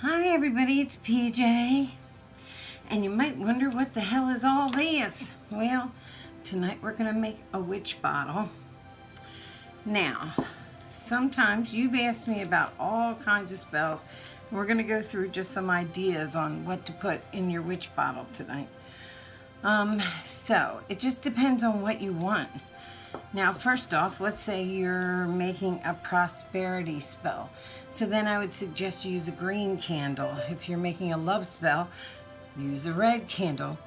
Hi everybody, it's PJ. And you might wonder what the hell is all this? Well, tonight we're going to make a witch bottle. Now, sometimes you've asked me about all kinds of spells. And we're going to go through just some ideas on what to put in your witch bottle tonight. So, it just depends on what you want. Now, first off, let's say you're making a prosperity spell. So then I would suggest you use a green candle. If you're making a love spell, use a red candle.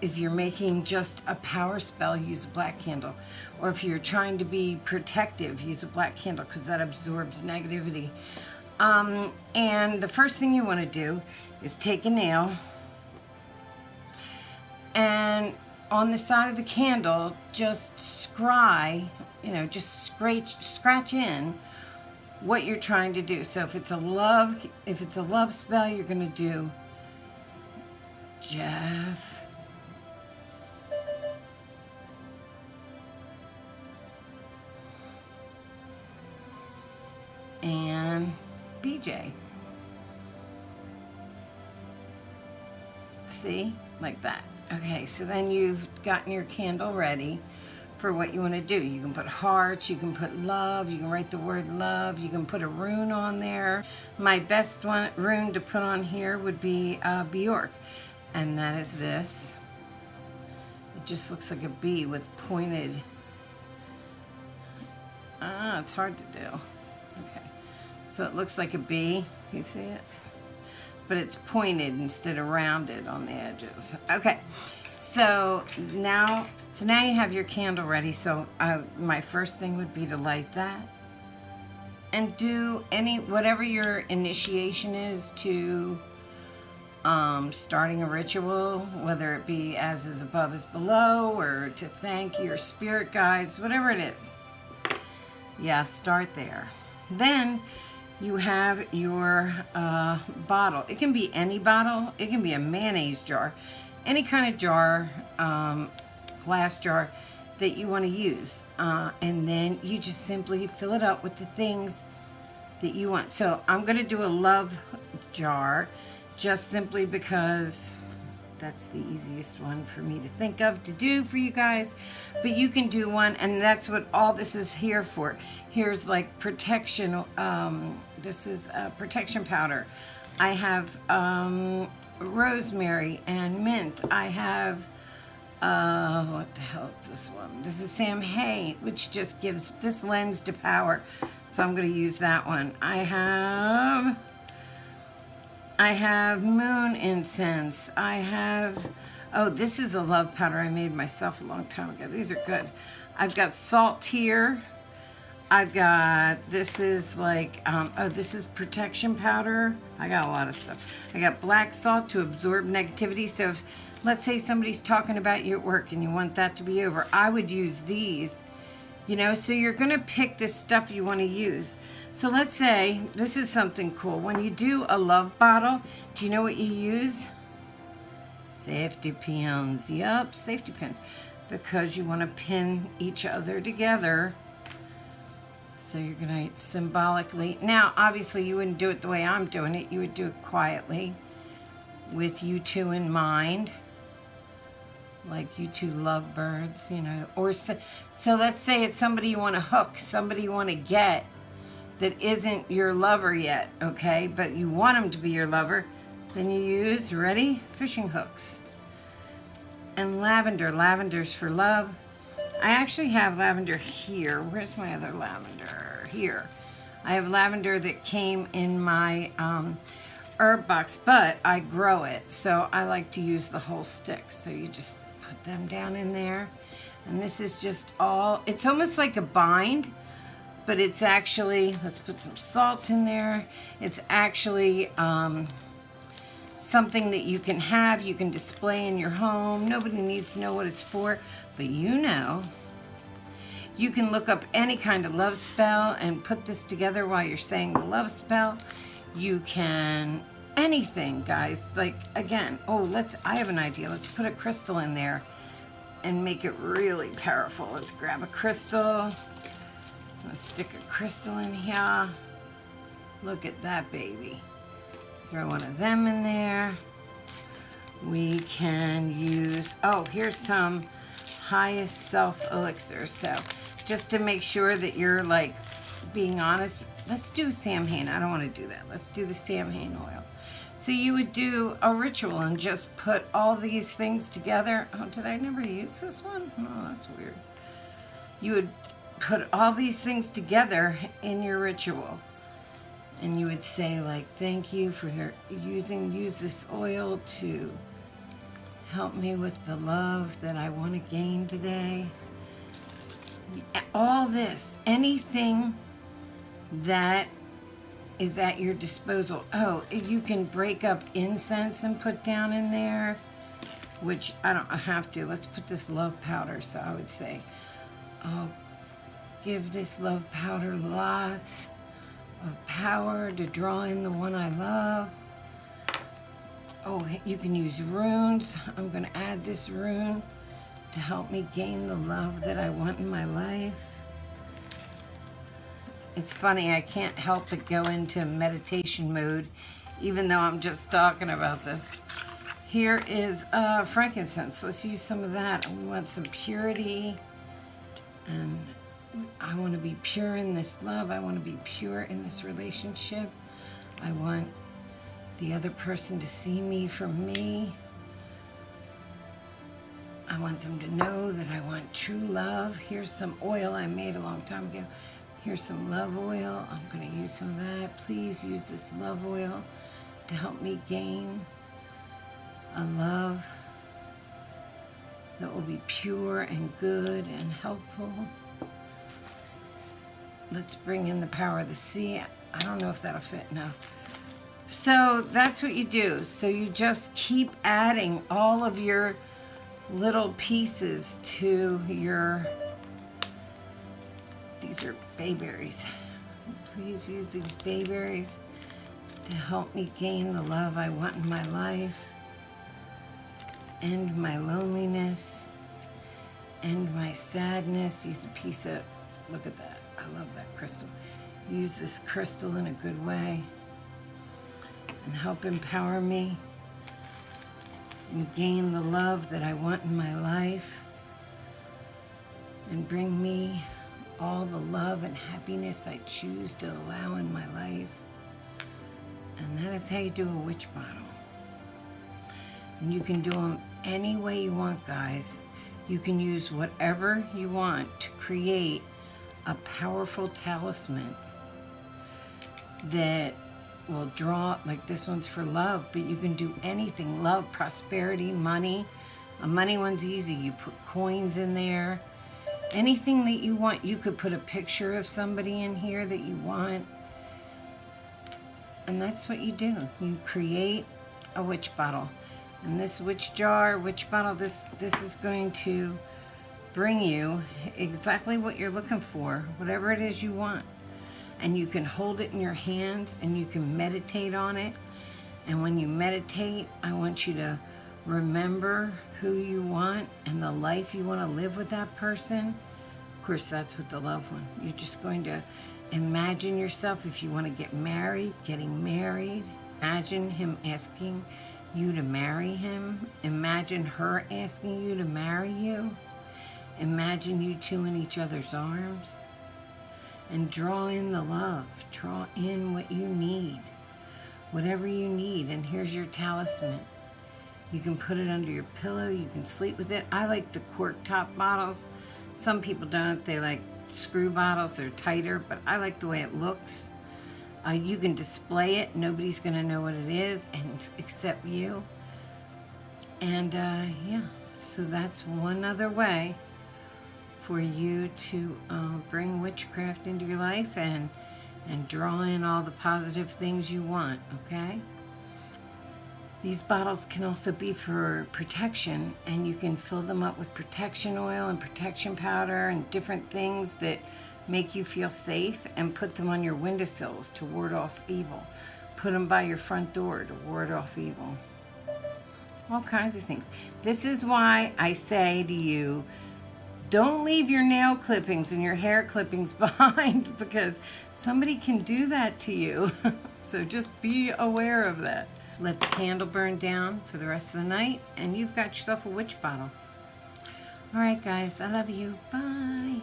If you're making just a power spell, use a black candle. Or if you're trying to be protective, use a black candle because that absorbs negativity. And the first thing you want to do is take a nail and on the side of the candle, just scratch in what you're trying to do. So if it's a love spell, you're going to do Jeff, and BJ. See? Like that. Okay, so then you've gotten your candle ready for what you want to do. You can put hearts, you can put love, you can write the word love, you can put a rune on there. My best rune to put on here would be Bjork, and that is this. It just looks like a bee with pointed, it's hard to do. Okay, so it looks like a bee, you see it? But it's pointed instead of rounded on the edges. Okay, so now you have your candle ready. So my first thing would be to light that and do whatever your initiation is to starting a ritual, whether it be as is above is below, or to thank your spirit guides, whatever it is. Yeah, start there. Then you have your bottle. It can be any bottle. It can be a mayonnaise jar, any kind of jar, glass jar that you want to use. And then you just simply fill it up with the things that you want. So I'm going to do a love jar just simply because that's the easiest one for me to think of to do for you guys. But you can do one, and that's what all this is here for. Here's like protection. This is protection powder. I have rosemary and mint. I have, what the hell is this one? This is Sam Hay, which just gives, this lends to power. So I'm going to use that one. I have moon incense. I have, this is a love powder I made myself a long time ago. These are good. I've got salt here. I've got, this is like, this is protection powder. I got a lot of stuff. I got black salt to absorb negativity. So if, let's say somebody's talking about you at work and you want that to be over, I would use these, so you're going to pick this stuff you want to use. So let's say, this is something cool. When you do a love bottle, do you know what you use? Safety pins. Yup, safety pins. Because you want to pin each other together. So you're going to symbolically, now obviously you wouldn't do it the way I'm doing it. You would do it quietly with you two in mind. Like you two lovebirds, Or so let's say it's somebody you want to hook, somebody you want to get that isn't your lover yet, okay? But you want them to be your lover. Then you use, ready? Fishing hooks. And lavender. Lavender's for love. I actually have lavender here. Where's my other lavender? Here. I have lavender that came in my herb box, but I grow it. So I like to use the whole stick. So you just put them down in there. And this is just all, it's almost like a bind, but it's actually, let's put some salt in there. It's actually something that you can have, you can display in your home. Nobody needs to know what it's for, but you can look up any kind of love spell and put this together while you're saying the love spell. You can, anything, guys. Like, again, I have an idea. Let's put a crystal in there and make it really powerful. Let's grab a crystal. I'm gonna stick a crystal in here. Look at that baby. Throw one of them in there. We can use, oh, here's some highest self elixir. So just to make sure that you're like being honest, let's do Samhain. I don't want to do that. Let's do the Samhain oil. So you would do a ritual and just put all these things together. Oh, did I never use this one? Oh, that's weird. You would put all these things together in your ritual. And you would say like, thank you for use this oil to help me with the love that I want to gain today. All this, anything that is at your disposal. Oh, you can break up incense and put down in there, which I don't have to. Let's put this love powder. So I would say, oh, give this love powder lots of power to draw in the one I love. Oh, you can use runes. I'm going to add this rune to help me gain the love that I want in my life. It's funny, I can't help but go into meditation mode, even though I'm just talking about this. Here is frankincense. Let's use some of that. We want some purity, and I want to be pure in this love. I want to be pure in this relationship. I want the other person to see me for me. I want them to know that I want true love. Here's some oil I made a long time ago. Here's some love oil. I'm going to use some of that. Please use this love oil to help me gain a love that will be pure and good and helpful. Let's bring in the power of the sea. I don't know if that'll fit. No. So that's what you do. So you just keep adding all of your little pieces to your, these are bayberries. Please use these bayberries to help me gain the love I want in my life, end my loneliness, end my sadness. Use a piece of, look at that. I love that crystal. Use this crystal in a good way and help empower me and gain the love that I want in my life and bring me all the love and happiness I choose to allow in my life. And that is how you do a witch bottle. And you can do them any way you want, guys. You can use whatever you want to create a powerful talisman that will draw, like this one's for love, but you can do anything. Love, prosperity, money. A money one's easy. You put coins in there. Anything that you want. You could put a picture of somebody in here that you want. And that's what you do. You create a witch bottle. And this witch jar, witch bottle, this is going to bring you exactly what you're looking for, whatever it is you want. And you can hold it in your hands and you can meditate on it. And when you meditate, I want you to remember who you want and the life you want to live with that person. Of course, that's with the loved one. You're just going to imagine yourself, if you want to get married, getting married. Imagine him asking you to marry him. Imagine her asking you to marry you. Imagine you two in each other's arms. And draw in the love. Draw in what you need. Whatever you need. And here's your talisman. You can put it under your pillow. You can sleep with it. I like the cork top bottles. Some people don't. They like screw bottles. They're tighter. But I like the way it looks. You can display it. Nobody's going to know what it is except you. And yeah. So that's one other way for you to bring witchcraft into your life and draw in all the positive things you want, okay? These bottles can also be for protection, and you can fill them up with protection oil and protection powder and different things that make you feel safe, and put them on your windowsills to ward off evil. Put them by your front door to ward off evil. All kinds of things. This is why I say to you, Don't leave your nail clippings and your hair clippings behind because somebody can do that to you. So just be aware of that. Let the candle burn down for the rest of the night and you've got yourself a witch bottle. All right, guys, I love you. Bye.